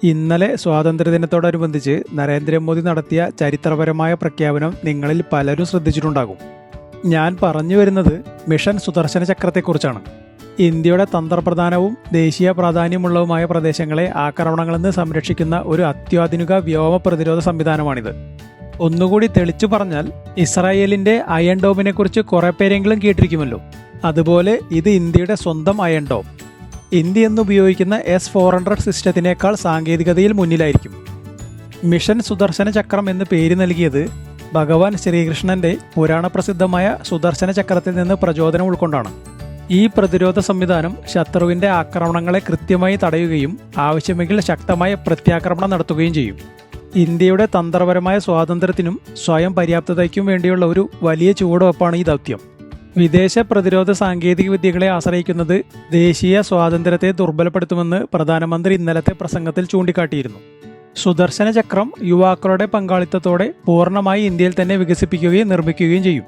ഇന്നലെ സ്വാതന്ത്ര്യദിനത്തോടനുബന്ധിച്ച് നരേന്ദ്രമോദി നടത്തിയ ചരിത്രപരമായ പ്രഖ്യാപനം നിങ്ങളിൽ പലരും ശ്രദ്ധിച്ചിട്ടുണ്ടാകും. ഞാൻ പറഞ്ഞു വരുന്നത് മിഷൻ സുദർശന ചക്രത്തെക്കുറിച്ചാണ്. ഇന്ത്യയുടെ തന്ത്രപ്രധാനവും ദേശീയ പ്രാധാന്യമുള്ളതുമായ പ്രദേശങ്ങളെ ആക്രമണങ്ങളിൽ നിന്ന് സംരക്ഷിക്കുന്ന ഒരു അത്യാധുനിക വ്യോമ പ്രതിരോധ സംവിധാനമാണിത്. ഒന്നുകൂടി തെളിച്ചു പറഞ്ഞാൽ, ഇസ്രായേലിന്റെ അയൺ ഡോമിനെക്കുറിച്ച് കുറെ പേരെങ്കിലും കേട്ടിരിക്കുമല്ലോ. അതുപോലെ ഇത് ഇന്ത്യയുടെ സ്വന്തം അയൺ ഡോം. ഇന്ത്യ എന്ന് ഉപയോഗിക്കുന്ന S-400 സിസ്റ്റത്തിനേക്കാൾ സാങ്കേതികതയിൽ മുന്നിലായിരിക്കും. മിഷൻ സുദർശന ചക്രം എന്ന് പേര് നൽകിയത് ഭഗവാൻ ശ്രീകൃഷ്ണന്റെ പുരാണപ്രസിദ്ധമായ സുദർശന ചക്രത്തിൽ നിന്ന് പ്രചോദനം ഉൾക്കൊണ്ടാണ്. ഈ പ്രതിരോധ സംവിധാനം ശത്രുവിന്റെ ആക്രമണങ്ങളെ കൃത്യമായി തടയുകയും ആവശ്യമെങ്കിൽ ശക്തമായ പ്രത്യാക്രമണം നടത്തുകയും ചെയ്യും. ഇന്ത്യയുടെ തന്ത്രപരമായ സ്വാതന്ത്ര്യത്തിനും സ്വയം പര്യാപ്തതയ്ക്കും വേണ്ടിയുള്ള ഒരു വലിയ ചുവടുവെപ്പാണ് ഈ ദൗത്യം. വിദേശ പ്രതിരോധ സാങ്കേതിക വിദ്യകളെ ആശ്രയിക്കുന്നത് ദേശീയ സ്വാതന്ത്ര്യത്തെ ദുർബലപ്പെടുത്തുമെന്ന് പ്രധാനമന്ത്രി ഇന്നലത്തെ പ്രസംഗത്തിൽ ചൂണ്ടിക്കാട്ടിയിരുന്നു. സുദർശന ചക്രം യുവാക്കളുടെ പങ്കാളിത്തത്തോടെ പൂർണ്ണമായി ഇന്ത്യയിൽ തന്നെ വികസിപ്പിക്കുകയും നിർമ്മിക്കുകയും ചെയ്യും.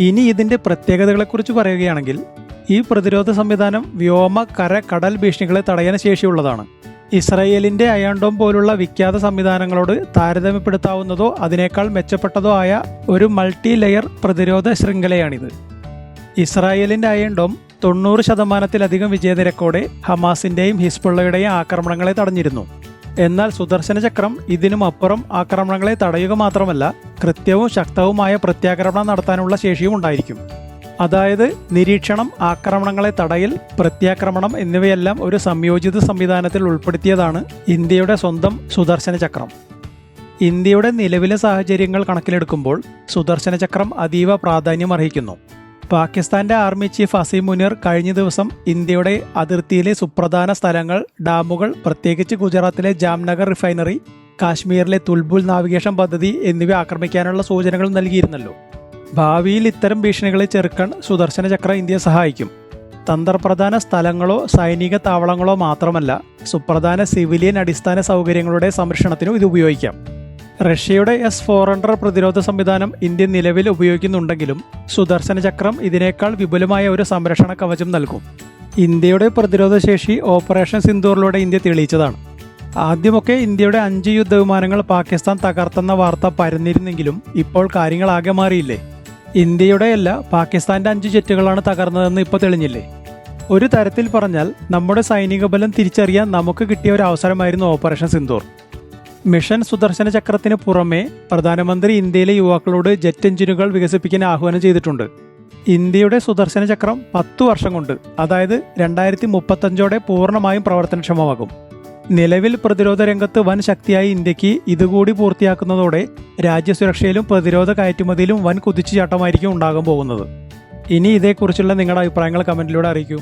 ഇനി ഇതിന്റെ പ്രത്യേകതകളെക്കുറിച്ച് പറയുകയാണെങ്കിൽ, ഈ പ്രതിരോധ സംവിധാനം വ്യോമ, കര, കടൽ ഭീഷണികളെ തടയാൻ ശേഷിയുള്ളതാണ്. ഇസ്രായേലിന്റെ അയൺ ഡോം പോലുള്ള വിഖ്യാത സംവിധാനങ്ങളോട് താരതമ്യപ്പെടുത്താവുന്നതോ അതിനേക്കാൾ മെച്ചപ്പെട്ടതോ ആയ ഒരു മൾട്ടി ലെയർ പ്രതിരോധ ശൃംഖലയാണിത്. ഇസ്രായേലിന്റെ അയൺ ഡോം 90% വിജയനിരക്കോടെ ഹമാസിന്റെയും ഹിസ്ബുള്ളയുടെയും ആക്രമണങ്ങളെ തടഞ്ഞിരുന്നു. എന്നാൽ സുദർശന ചക്രം ഇതിനും അപ്പുറം ആക്രമണങ്ങളെ തടയുക മാത്രമല്ല, കൃത്യവും ശക്തവുമായ പ്രത്യാക്രമണം നടത്താനുള്ള ശേഷിയും ഉണ്ടായിരിക്കും. അതായത് നിരീക്ഷണം, ആക്രമണങ്ങളെ തടയൽ, പ്രത്യാക്രമണം എന്നിവയെല്ലാം ഒരു സംയോജിത സംവിധാനത്തിൽ ഉൾപ്പെടുത്തിയതാണ് ഇന്ത്യയുടെ സ്വന്തം സുദർശന ചക്രം. ഇന്ത്യയുടെ നിലവിലെ സാഹചര്യങ്ങൾ കണക്കിലെടുക്കുമ്പോൾ സുദർശന ചക്രം അതീവ പ്രാധാന്യം അർഹിക്കുന്നു. പാകിസ്ഥാന്റെ ആർമി ചീഫ് അസീം മുനീർ കഴിഞ്ഞ ദിവസം ഇന്ത്യയുടെ അതിർത്തിയിലെ സുപ്രധാന സ്ഥലങ്ങൾ, ഡാമുകൾ, പ്രത്യേകിച്ച് ഗുജറാത്തിലെ ജാംനഗർ റിഫൈനറി, കാശ്മീരിലെ തുൽബുൽ നാവിഗേഷൻ പദ്ധതി എന്നിവ ആക്രമിക്കാനുള്ള സൂചനകൾ നൽകിയിരുന്നല്ലോ. ഭാവിയിൽ ഇത്തരം ഭീഷണികളെ ചെറുക്കാൻ സുദർശന ചക്രം ഇന്ത്യയെ സഹായിക്കും. തന്ത്രപ്രധാന സ്ഥലങ്ങളോ സൈനിക താവളങ്ങളോ മാത്രമല്ല, സുപ്രധാന സിവിലിയൻ അടിസ്ഥാന സൗകര്യങ്ങളുടെ സംരക്ഷണത്തിനും ഇത് ഉപയോഗിക്കാം. റഷ്യയുടെ S-400 പ്രതിരോധ സംവിധാനം ഇന്ത്യ നിലവിൽ ഉപയോഗിക്കുന്നുണ്ടെങ്കിലും സുദർശന ചക്രം ഇതിനേക്കാൾ വിപുലമായ ഒരു സംരക്ഷണ കവചം നൽകും. ഇന്ത്യയുടെ പ്രതിരോധ ശേഷി ഓപ്പറേഷൻ സിന്ദൂറിലൂടെ ഇന്ത്യ തെളിയിച്ചതാണ്. ആദ്യമൊക്കെ ഇന്ത്യയുടെ 5 യുദ്ധവിമാനങ്ങൾ പാകിസ്ഥാൻ തകർത്തെന്ന വാർത്ത പരന്നിരുന്നെങ്കിലും ഇപ്പോൾ കാര്യങ്ങൾ ആകെ മാറിയില്ലേ. ഇന്ത്യയുടെയല്ല, പാകിസ്ഥാന്റെ 5 ജെറ്റുകളാണ് തകർന്നതെന്ന് ഇപ്പോൾ തെളിഞ്ഞില്ലേ. ഒരു തരത്തിൽ പറഞ്ഞാൽ നമ്മുടെ സൈനിക ബലം തിരിച്ചറിയാൻ നമുക്ക് കിട്ടിയ ഒരു അവസരമായിരുന്നു ഓപ്പറേഷൻ സിന്ദൂർ. മിഷൻ സുദർശന ചക്രത്തിന് പുറമെ പ്രധാനമന്ത്രി ഇന്ത്യയിലെ യുവാക്കളോട് ജെറ്റ് എഞ്ചിനുകൾ വികസിപ്പിക്കാൻ ആഹ്വാനം ചെയ്തിട്ടുണ്ട്. ഇന്ത്യയുടെ സുദർശന ചക്രം 10 വർഷം കൊണ്ട്, അതായത് 2035 പൂർണ്ണമായും പ്രവർത്തനക്ഷമമാകും. നിലവിൽ പ്രതിരോധ രംഗത്ത് വൻ ശക്തിയായി ഇന്ത്യക്ക് ഇതുകൂടി പൂർത്തിയാക്കുന്നതോടെ രാജ്യസുരക്ഷയിലും പ്രതിരോധ കയറ്റുമതിയിലും വൻ കുതിച്ചുചാട്ടമായിരിക്കും ഉണ്ടാകാൻ പോകുന്നത്. ഇനി ഇതേക്കുറിച്ചുള്ള നിങ്ങളുടെ അഭിപ്രായങ്ങൾ കമന്റിലൂടെ അറിയിക്കൂ.